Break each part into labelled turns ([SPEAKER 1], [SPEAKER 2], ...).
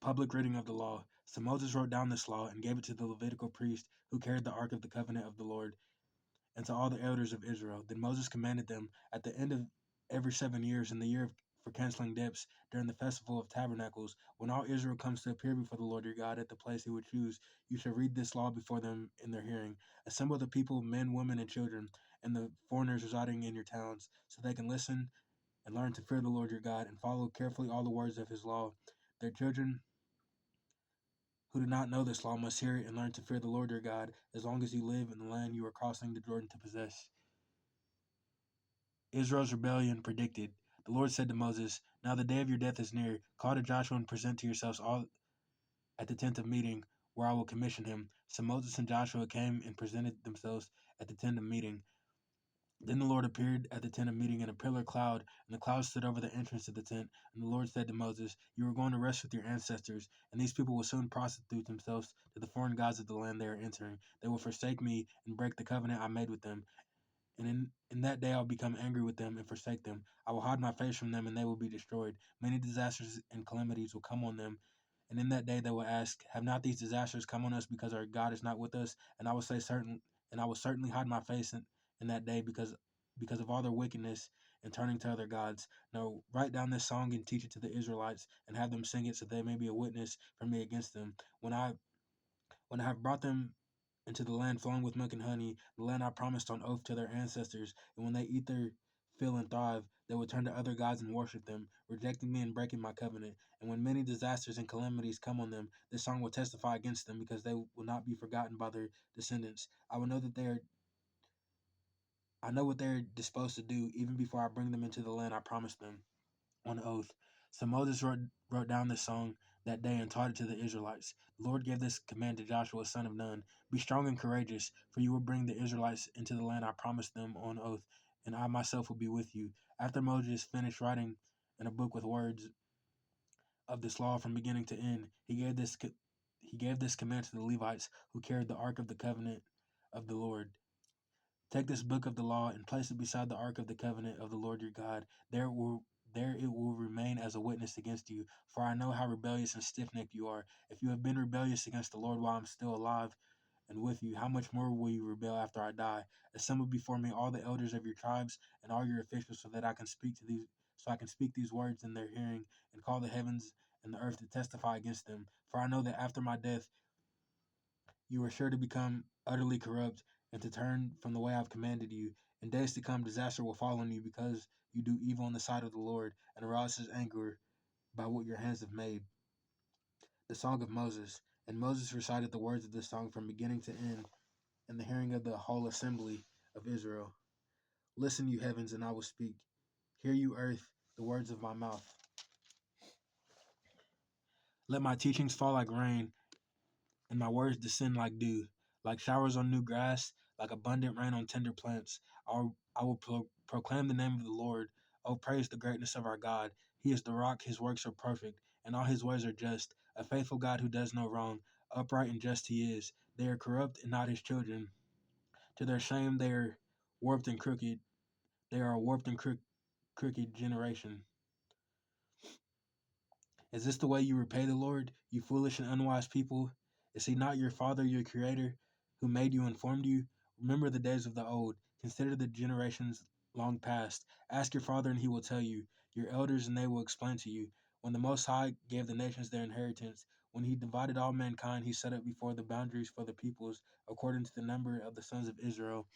[SPEAKER 1] Public reading of the law. So Moses wrote down this law and gave it to the Levitical priest who carried the ark of the covenant of the Lord, and to all the elders of Israel. Then Moses commanded them at the end of every 7 years, in the year for canceling debts, during the festival of tabernacles, when all Israel comes to appear before the Lord your God at the place he would choose, you shall read this law before them in their hearing. Assemble the people, men, women, and children, and the foreigners residing in your towns, so they can listen and learn to fear the Lord your God and follow carefully all the words of his law. Their children who do not know this law must hear it and learn to fear the Lord your God as long as you live in the land you are crossing the Jordan to possess. Israel's rebellion predicted. The Lord said to Moses, "Now the day of your death is near. Call to Joshua and present to yourselves all at the tent of meeting, where I will commission him." So Moses and Joshua came and presented themselves at the tent of meeting. Then the Lord appeared at the tent of meeting in a pillar cloud, and the cloud stood over the entrance of the tent. And the Lord said to Moses, "You are going to rest with your ancestors, and these people will soon prostitute themselves to the foreign gods of the land they are entering. They will forsake me and break the covenant I made with them. And in that day I will become angry with them and forsake them. I will hide my face from them, and they will be destroyed. Many disasters and calamities will come on them. And in that day they will ask, have not these disasters come on us because our God is not with us? And I will say certain, and I will certainly hide my face in that day because of all their wickedness and turning to other gods. Now write down this song and teach it to the Israelites, and have them sing it, so they may be a witness for me against them. When I have brought them into the land flowing with milk and honey, the land I promised on oath to their ancestors, and when they eat their fill and thrive, they will turn to other gods and worship them, rejecting me and breaking my covenant. And when many disasters and calamities come on them, this song will testify against them, because they will not be forgotten by their descendants. I know what they are disposed to do, even before I bring them into the land I promised them on oath. So Moses wrote down this song that day and taught it to the Israelites. The Lord gave this command to Joshua, son of Nun: Be strong and courageous, for you will bring the Israelites into the land I promised them on oath, and I myself will be with you. After Moses finished writing in a book with words of this law from beginning to end, he gave this command to the Levites who carried the ark of the covenant of the Lord. Take this book of the law and place it beside the ark of the covenant of the Lord your God. There it will remain as a witness against you, for I know how rebellious and stiff-necked you are. If you have been rebellious against the Lord while I am still alive and with you, how much more will you rebel after I die? Assemble before me all the elders of your tribes and all your officials, so I can speak these words in their hearing, and call the heavens and the earth to testify against them. For I know that after my death you are sure to become utterly corrupt, and to turn from the way I've commanded you. In days to come, disaster will fall on you, because you do evil in the sight of the Lord, and arouse his anger by what your hands have made. The Song of Moses. And Moses recited the words of this song from beginning to end in the hearing of the whole assembly of Israel. Listen, you heavens, and I will speak. Hear, you earth, the words of my mouth. Let my teachings fall like rain, and my words descend like dew, like showers on new grass, like abundant rain on tender plants. I will proclaim the name of the Lord. Oh, praise the greatness of our God. He is the rock, his works are perfect, and all his ways are just. A faithful God who does no wrong. Upright and just he is. They are corrupt and not his children. To their shame they are warped and crooked. They are a warped and crooked generation. Is this the way you repay the Lord, you foolish and unwise people? Is he not your father, your creator, who made you and formed you? Remember the days of the old. Consider the generations long past. Ask your father, and he will tell you, your elders, and they will explain to you. When the Most High gave the nations their inheritance, when he divided all mankind, he set up before the boundaries for the peoples, according to the number of the sons of Israel.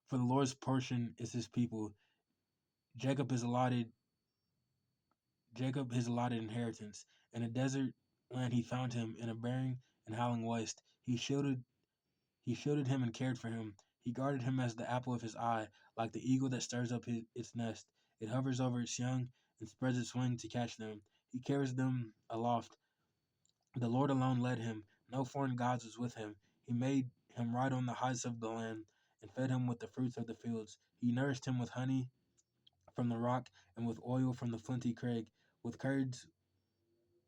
[SPEAKER 1] For the Lord's portion is his people. Jacob is allotted Jacob his allotted inheritance. In a desert land he found him, in a barren and howling waste. He shielded him and cared for him. He guarded him as the apple of his eye, like the eagle that stirs up its nest. It hovers over its young and spreads its wings to catch them. He carries them aloft. The Lord alone led him. No foreign gods was with him. He made him ride on the heights of the land, and fed him with the fruits of the fields. He nourished him with honey from the rock, and with oil from the flinty crag, with curds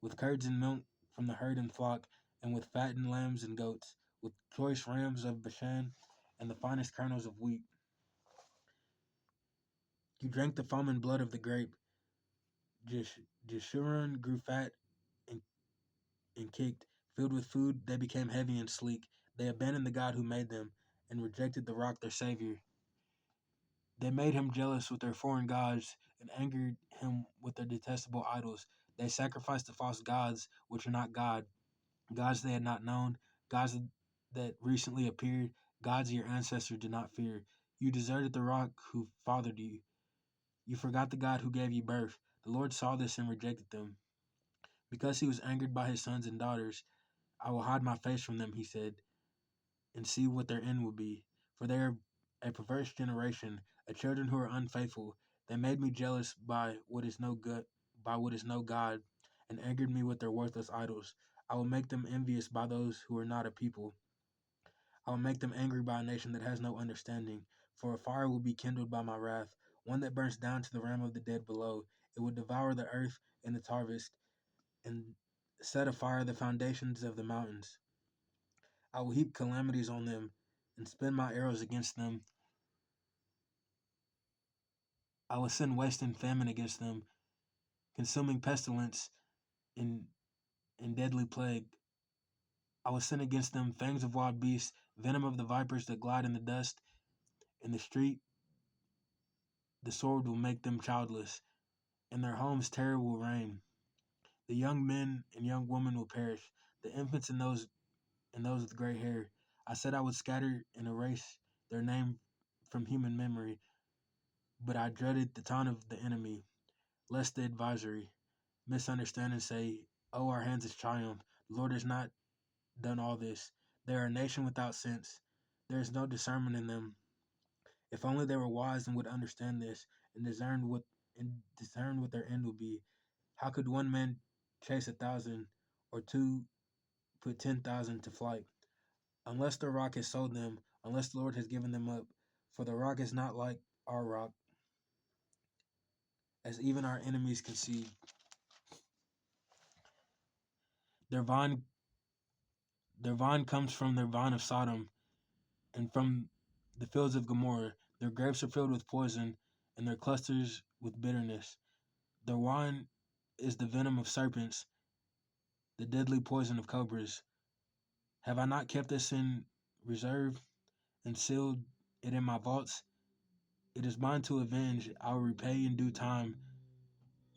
[SPEAKER 1] with curds and milk from the herd and flock, and with fattened lambs and goats, with choice rams of Bashan, and the finest kernels of wheat. You drank the foam and blood of the grape. Jeshurun grew fat and kicked. Filled with food, they became heavy and sleek. They abandoned the God who made them and rejected the rock, their Savior. They made him jealous with their foreign gods and angered him with their detestable idols. They sacrificed to false gods, which are not God, gods they had not known, gods that recently appeared, gods your ancestors did not fear. You deserted the rock who fathered you. You forgot the God who gave you birth. The Lord saw this and rejected them. Because he was angered by his sons and daughters, I will hide my face from them, he said, and see what their end will be. For they are a perverse generation, a children who are unfaithful. They made me jealous by what is no God, and angered me with their worthless idols. I will make them envious by those who are not a people. I will make them angry by a nation that has no understanding. For a fire will be kindled by my wrath, one that burns down to the realm of the dead below. It will devour the earth and its harvest, and set afire the foundations of the mountains. I will heap calamities on them, and spin my arrows against them. I will send waste and famine against them, consuming pestilence and, and deadly plague. I will send against them fangs of wild beasts, venom of the vipers that glide in the dust. In the street, the sword will make them childless. In their homes, terror will reign. The young men and young women will perish, the infants and those with gray hair. I said I would scatter and erase their name from human memory, but I dreaded the taunt of the enemy, lest the advisory misunderstand and say, "Oh, our hands has triumphed. The Lord has not done all this. They are a nation without sense. There is no discernment in them. If only they were wise and would understand this, and discern what their end will be. How could one man chase 1,000, or two put 10,000 to flight? Unless the rock has sold them, unless the Lord has given them up. For the rock is not like our rock, as even our enemies concede. Their vine, their vine comes from their vine of Sodom, and from the fields of Gomorrah. Their grapes are filled with poison, and their clusters with bitterness. Their wine is the venom of serpents, the deadly poison of cobras. Have I not kept this in reserve and sealed it in my vaults? It is mine to avenge. I will repay in due time.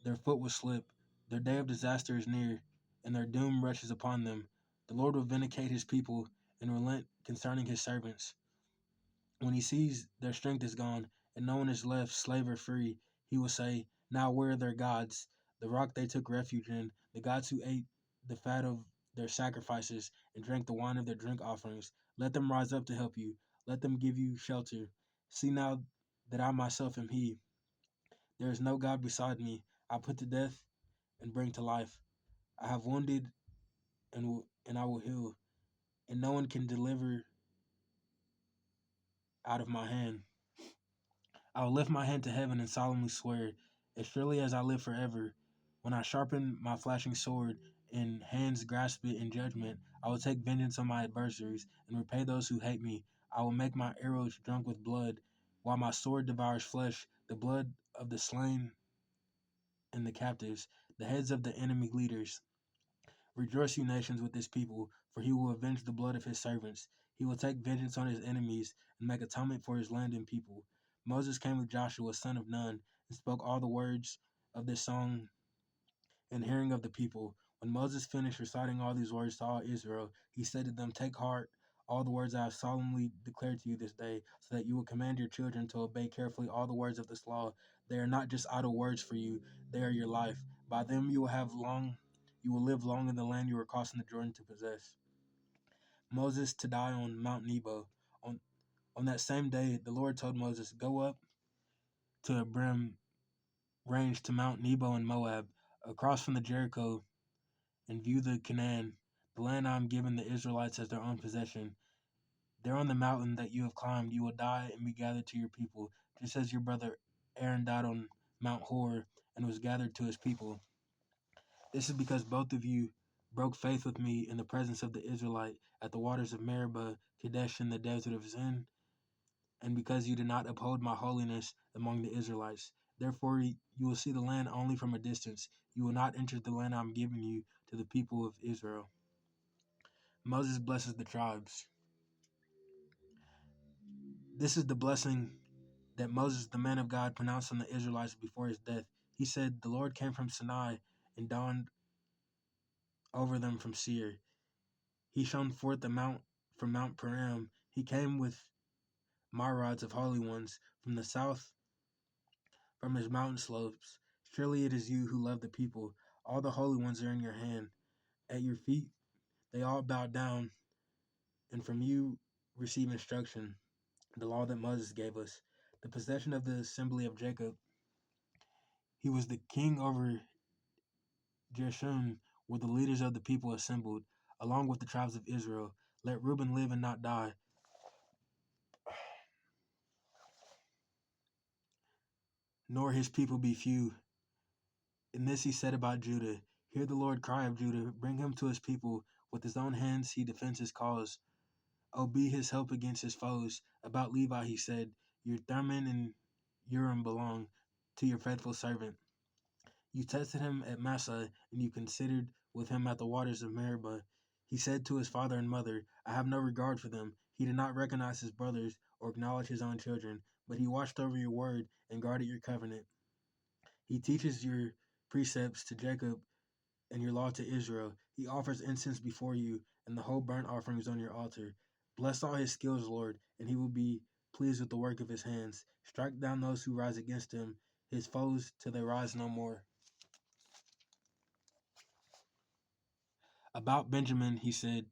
[SPEAKER 1] Their foot will slip. Their day of disaster is near, and their doom rushes upon them. The Lord will vindicate his people and relent concerning his servants. When he sees their strength is gone, and no one is left, slave or free, he will say, "Now where are their gods, the rock they took refuge in, the gods who ate the fat of their sacrifices and drank the wine of their drink offerings? Let them rise up to help you. Let them give you shelter. See now that I myself am he. There is no God beside me. I put to death and bring to life. I have wounded and I will heal, and no one can deliver out of my hand. I will lift my hand to heaven and solemnly swear, as surely as I live forever, when I sharpen my flashing sword and hands grasp it in judgment, I will take vengeance on my adversaries and repay those who hate me. I will make my arrows drunk with blood, while my sword devours flesh, the blood of the slain and the captives, the heads of the enemy leaders. Rejoice, you nations, with this people, for he will avenge the blood of his servants. He will take vengeance on his enemies and make atonement for his land and people. Moses came with Joshua, son of Nun, and spoke all the words of this song in hearing of the people. When Moses finished reciting all these words to all Israel, he said to them, "Take heart, all the words I have solemnly declared to you this day, so that you will command your children to obey carefully all the words of this law. They are not just idle words for you, they are your life. By them you will live long in the land you are crossing the Jordan to possess." Moses to die on Mount Nebo. On, on that same day, the Lord told Moses, "Go up to Abram range to Mount Nebo in Moab, across from the Jericho, and view the Canaan, the land I am giving the Israelites as their own possession. There on the mountain that you have climbed, you will die and be gathered to your people, just as your brother Aaron died on Mount Hor and was gathered to his people. This is because both of you broke faith with me in the presence of the Israelite at the waters of Meribah, Kadesh in the desert of Zin, and because you did not uphold my holiness among the Israelites. Therefore, you will see the land only from a distance. You will not enter the land I am giving you to the people of Israel. Moses blesses the tribes. This is the blessing that Moses, the man of God, pronounced on the Israelites before his death. He said, "The Lord came from Sinai and dawned over them from Seir. He shone forth the mount from Mount Peram. He came with myriads of holy ones from the south, from his mountain slopes. Surely it is you who love the people. All the holy ones are in your hand. At your feet they all bow down, and from you receive instruction, the law that Moses gave us." The possession of the assembly of Jacob. He was the king over Jeshurun, were the leaders of the people assembled, along with the tribes of Israel. Let Reuben live and not die, nor his people be few. And this he said about Judah. Hear the Lord cry of Judah, bring him to his people. With his own hands he defends his cause. Oh, be his help against his foes. About Levi he said, your Thummim and Urim belong to your faithful servant. You tested him at Massah, and you considered with him at the waters of Meribah. He said to his father and mother, I have no regard for them. He did not recognize his brothers or acknowledge his own children, but he watched over your word and guarded your covenant. He teaches your precepts to Jacob and your law to Israel. He offers incense before you and the whole burnt offerings on your altar. Bless all his skills, Lord, and he will be pleased with the work of his hands. Strike down those who rise against him, his foes, till they rise no more. About Benjamin, he said,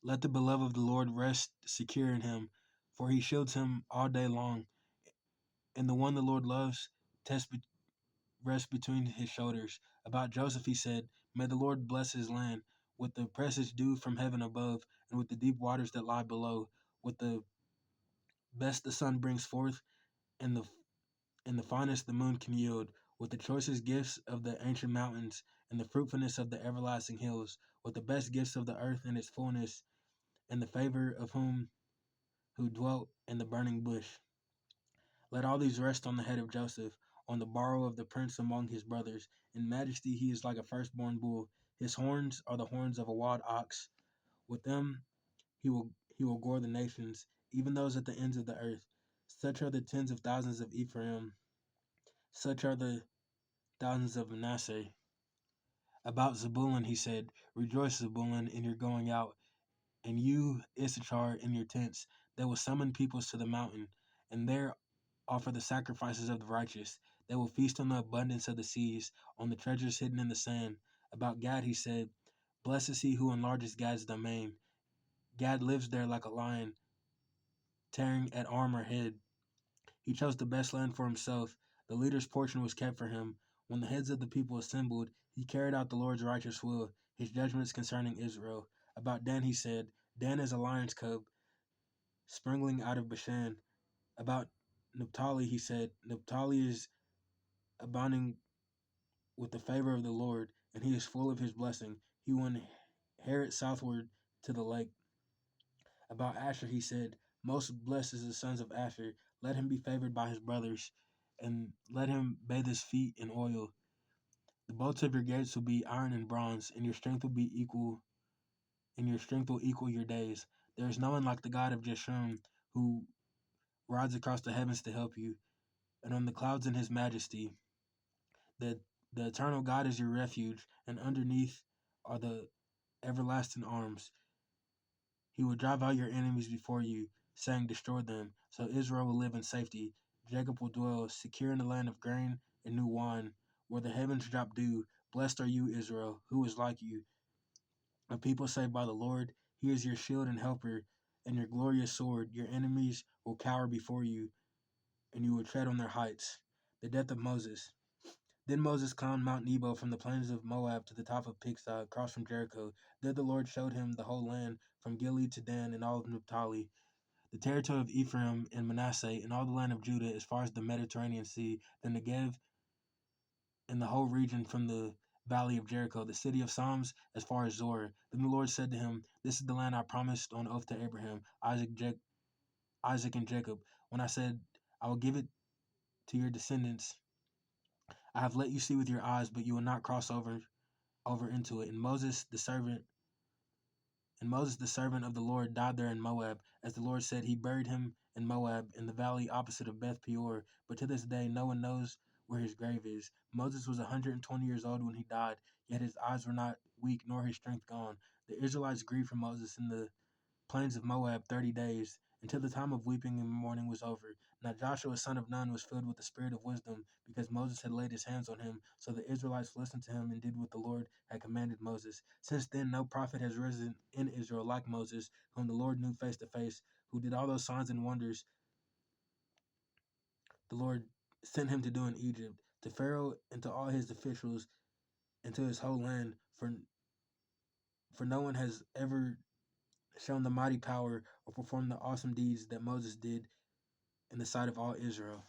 [SPEAKER 1] let the beloved of the Lord rest secure in him, for he shields him all day long. And the one the Lord loves rests between his shoulders. About Joseph, he said, may the Lord bless his land with the precious dew from heaven above, and with the deep waters that lie below, with the best the sun brings forth, and the finest the moon can yield, with the choicest gifts of the ancient mountains, and the fruitfulness of the everlasting hills, with the best gifts of the earth and its fullness, and the favor of whom who dwelt in the burning bush. Let all these rest on the head of Joseph, on the brow of the prince among his brothers. In majesty he is like a firstborn bull. His horns are the horns of a wild ox. With them he will gore the nations, even those at the ends of the earth. Such are the tens of thousands of Ephraim, such are the thousands of Manasseh. About Zebulun he said, rejoice, Zebulun, in your going out, and you, Issachar, in your tents. They will summon peoples to the mountain, and there offer the sacrifices of the righteous. They will feast on the abundance of the seas, on the treasures hidden in the sand. About Gad he said, blessed is he who enlarges Gad's domain. Gad lives there like a lion, tearing at arm or head. He chose the best land for himself. The leader's portion was kept for him. When the heads of the people assembled, he carried out the Lord's righteous will, his judgments concerning Israel. About Dan he said, Dan is a lion's cub, springing out of Bashan. About Naphtali he said, Naphtali is abounding with the favor of the Lord, and he is full of his blessing. He will inherit southward to the lake. About Asher he said, most blessed is the sons of Asher. Let him be favored by his brothers, and let him bathe his feet in oil. The bolts of your gates will be iron and bronze, and your strength will be equal, and your strength will equal your days. There is no one like the God of Jeshurun, who rides across the heavens to help you, and on the clouds in his majesty. The the eternal God is your refuge, and underneath are the everlasting arms. He will drive out your enemies before you, saying, destroy them. So Israel will live in safety. Jacob will dwell secure in the land of grain and new wine, where the heavens drop dew. Blessed are you, Israel, who is like you, a people saved by the Lord. He is your shield and helper, and your glorious sword. Your enemies will cower before you, and you will tread on their heights. The death of Moses. Then Moses climbed Mount Nebo from the plains of Moab to the top of Pisgah, across from Jericho. There the Lord showed him the whole land, from Gilead to Dan and all of Naphtali, the territory of Ephraim and Manasseh, and all the land of Judah as far as the Mediterranean Sea, the Negev, and the whole region from the valley of Jericho, the city of Psalms, as far as Zor. Then the Lord said to him, this is the land I promised on oath to Abraham, Isaac, and Jacob, when I said, I will give it to your descendants. I have let you see with your eyes, but you will not cross over into it. And Moses, the servant of the Lord, died there in Moab. As the Lord said, he buried him in Moab, in the valley opposite of Beth Peor. But to this day, no one knows where his grave is. Moses was 120 years old when he died, yet his eyes were not weak, nor his strength gone. The Israelites grieved for Moses in the plains of Moab 30 days, until the time of weeping and mourning was over. Now Joshua son of Nun was filled with the spirit of wisdom, because Moses had laid his hands on him. So the Israelites listened to him and did what the Lord had commanded Moses. Since then, no prophet has risen in Israel like Moses, whom the Lord knew face to face, who did all those signs and wonders the Lord sent him to do in Egypt, to Pharaoh and to all his officials and to his whole land. For no one has ever shown the mighty power or performed the awesome deeds that Moses did in the sight of all Israel.